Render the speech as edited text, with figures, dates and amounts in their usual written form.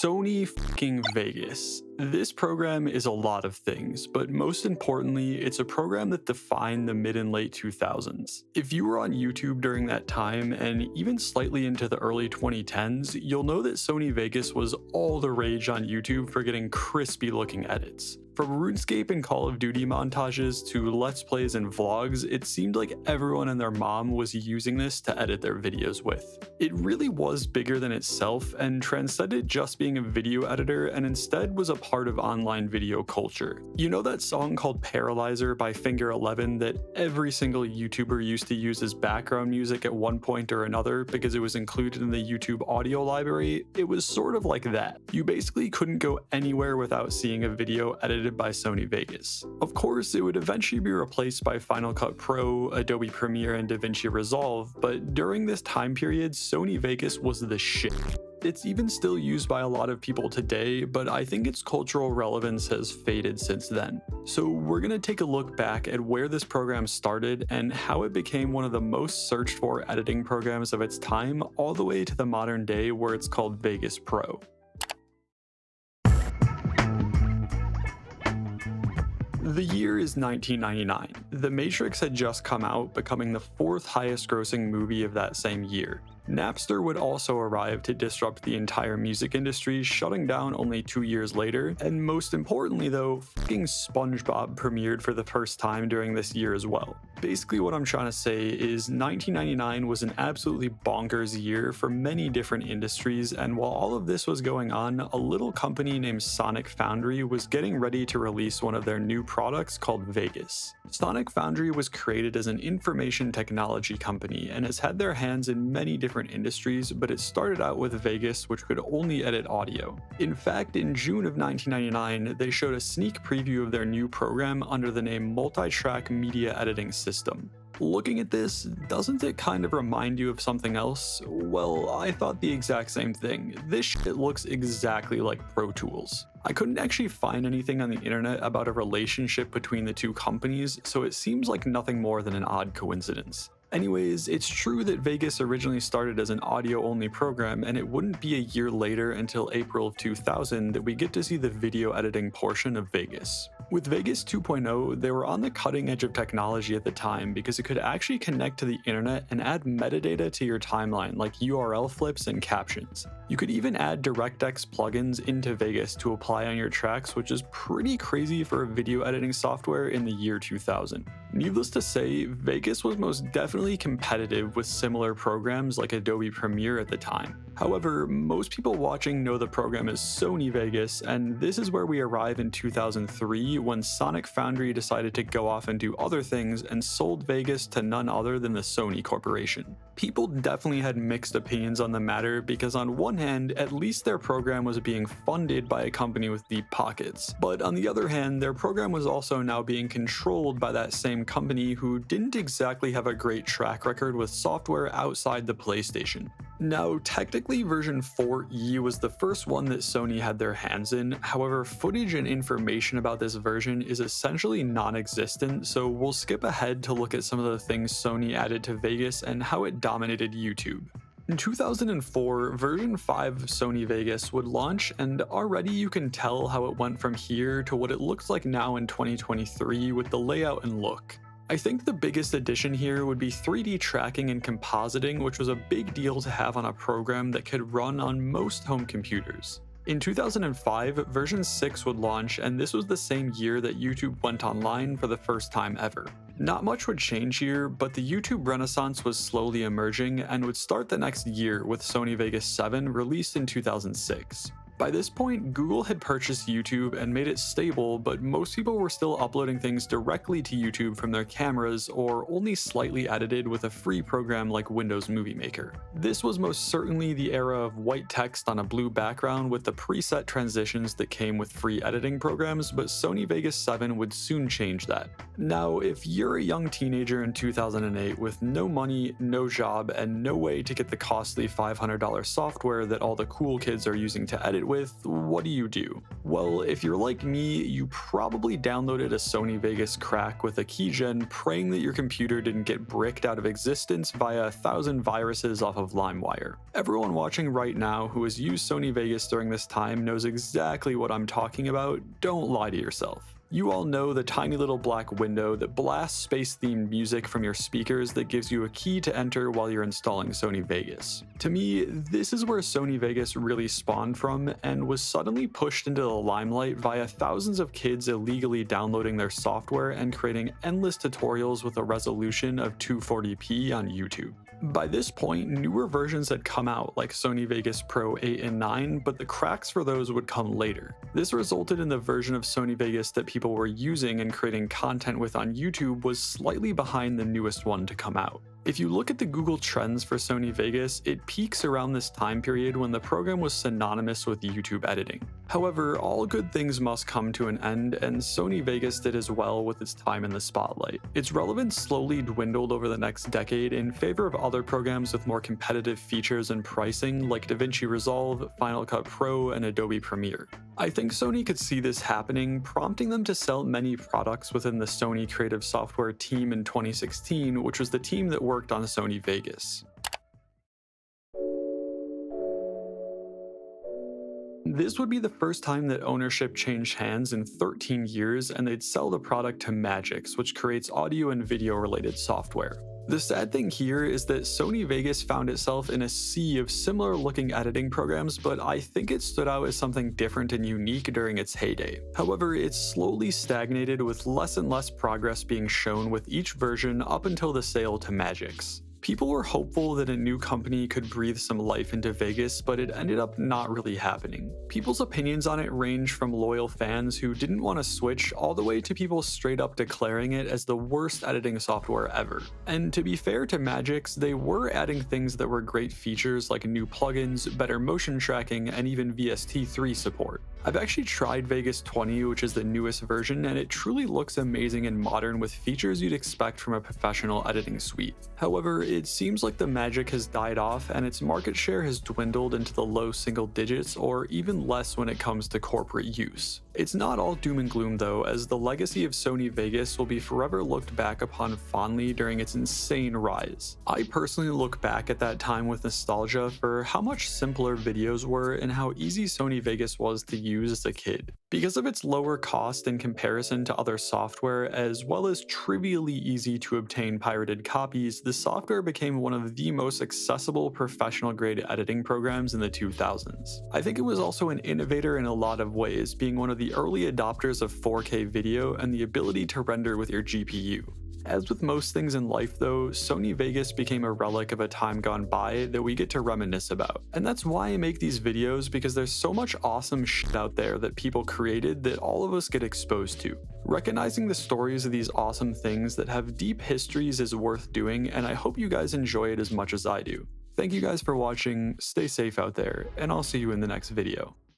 Sony fucking Vegas. This program is a lot of things, but most importantly, it's a program that defined the mid and late 2000s. If you were on YouTube during that time, and even slightly into the early 2010s, you'll know that Sony Vegas was all the rage on YouTube for getting crispy looking edits. From RuneScape and Call of Duty montages to Let's Plays and vlogs, it seemed like everyone and their mom was using this to edit their videos with. It really was bigger than itself and transcended just being a video editor and instead was a part of online video culture. You know that song called Paralyzer by Finger 11 that every single YouTuber used to use as background music at one point or another because it was included in the YouTube audio library? It was sort of like that. You basically couldn't go anywhere without seeing a video edited by Sony Vegas. Of course, it would eventually be replaced by Final Cut Pro, Adobe Premiere, and DaVinci Resolve, but during this time period, Sony Vegas was the shit. It's even still used by a lot of people today, but I think its cultural relevance has faded since then. So we're going to take a look back at where this program started and how it became one of the most searched for editing programs of its time, all the way to the modern day where it's called Vegas Pro. The year is 1999. The Matrix had just come out, becoming the fourth highest grossing movie of that same year. Napster would also arrive to disrupt the entire music industry, shutting down only 2 years later, and most importantly though, fucking SpongeBob premiered for the first time during this year as well. Basically what I'm trying to say is 1999 was an absolutely bonkers year for many different industries, and while all of this was going on, a little company named Sonic Foundry was getting ready to release one of their new products called Vegas. Sonic Foundry was created as an information technology company and has had their hands in many different industries, but it started out with Vegas, which could only edit audio. In fact, in June of 1999, they showed a sneak preview of their new program under the name Multi-Track Media Editing System. Looking at this, doesn't it kind of remind you of something else? Well, I thought the exact same thing. This shit looks exactly like Pro Tools. I couldn't actually find anything on the internet about a relationship between the two companies, so it seems like nothing more than an odd coincidence. Anyways, it's true that Vegas originally started as an audio-only program, and it wouldn't be a year later until April of 2000 that we get to see the video editing portion of Vegas. With Vegas 2.0, they were on the cutting edge of technology at the time because it could actually connect to the internet and add metadata to your timeline like URL flips and captions. You could even add DirectX plugins into Vegas to apply on your tracks, which is pretty crazy for a video editing software in the year 2000. Needless to say, Vegas was most definitely competitive with similar programs like Adobe Premiere at the time. However, most people watching know the program as Sony Vegas, and this is where we arrive in 2003 when Sonic Foundry decided to go off and do other things and sold Vegas to none other than the Sony Corporation. People definitely had mixed opinions on the matter because on one hand, at least their program was being funded by a company with deep pockets, but on the other hand, their program was also now being controlled by that same company who didn't exactly have a great track record with software outside the PlayStation. Now, technically version 4E was the first one that Sony had their hands in, however footage and information about this version is essentially non-existent, so we'll skip ahead to look at some of the things Sony added to Vegas and how it dominated YouTube. In 2004, version 5 of Sony Vegas would launch, and already you can tell how it went from here to what it looks like now in 2023 with the layout and look. I think the biggest addition here would be 3D tracking and compositing, which was a big deal to have on a program that could run on most home computers. In 2005, version 6 would launch, and this was the same year that YouTube went online for the first time ever. Not much would change here, but the YouTube renaissance was slowly emerging and would start the next year with Sony Vegas 7 released in 2006. By this point, Google had purchased YouTube and made it stable, but most people were still uploading things directly to YouTube from their cameras or only slightly edited with a free program like Windows Movie Maker. This was most certainly the era of white text on a blue background with the preset transitions that came with free editing programs, but Sony Vegas 7 would soon change that. Now, if you're a young teenager in 2008 with no money, no job, and no way to get the costly $500 software that all the cool kids are using to edit it with, what do? Well, if you're like me, you probably downloaded a Sony Vegas crack with a keygen, praying that your computer didn't get bricked out of existence via 1,000 viruses off of LimeWire. Everyone watching right now who has used Sony Vegas during this time knows exactly what I'm talking about. Don't lie to yourself. You all know the tiny little black window that blasts space-themed music from your speakers that gives you a key to enter while you're installing Sony Vegas. To me, this is where Sony Vegas really spawned from and was suddenly pushed into the limelight via thousands of kids illegally downloading their software and creating endless tutorials with a resolution of 240p on YouTube. By this point, newer versions had come out like Sony Vegas Pro 8 and 9, but the cracks for those would come later. This resulted in the version of Sony Vegas that people were using and creating content with on YouTube was slightly behind the newest one to come out. If you look at the Google Trends for Sony Vegas, it peaks around this time period when the program was synonymous with YouTube editing. However, all good things must come to an end, and Sony Vegas did as well with its time in the spotlight. Its relevance slowly dwindled over the next decade in favor of other programs with more competitive features and pricing like DaVinci Resolve, Final Cut Pro, and Adobe Premiere. I think Sony could see this happening, prompting them to sell many products within the Sony Creative Software team in 2016, which was the team that worked on Sony Vegas. This would be the first time that ownership changed hands in 13 years, and they'd sell the product to Magix, which creates audio and video related software. The sad thing here is that Sony Vegas found itself in a sea of similar looking editing programs, but I think it stood out as something different and unique during its heyday. However, it slowly stagnated with less and less progress being shown with each version up until the sale to Magix. People were hopeful that a new company could breathe some life into Vegas, but it ended up not really happening. People's opinions on it range from loyal fans who didn't want to switch all the way to people straight up declaring it as the worst editing software ever. And to be fair to Magix, they were adding things that were great features like new plugins, better motion tracking, and even VST3 support. I've actually tried Vegas 20, which is the newest version, and it truly looks amazing and modern with features you'd expect from a professional editing suite. However, it seems like the magic has died off and its market share has dwindled into the low single digits or even less when it comes to corporate use. It's not all doom and gloom though, as the legacy of Sony Vegas will be forever looked back upon fondly during its insane rise. I personally look back at that time with nostalgia for how much simpler videos were and how easy Sony Vegas was to use as a kid. Because of its lower cost in comparison to other software, as well as trivially easy to obtain pirated copies, the software became one of the most accessible professional-grade editing programs in the 2000s. I think it was also an innovator in a lot of ways, being one of the early adopters of 4K video and the ability to render with your GPU. As with most things in life though, Sony Vegas became a relic of a time gone by that we get to reminisce about. And that's why I make these videos, because there's so much awesome shit out there that people created that all of us get exposed to. Recognizing the stories of these awesome things that have deep histories is worth doing, and I hope you guys enjoy it as much as I do. Thank you guys for watching, stay safe out there, and I'll see you in the next video.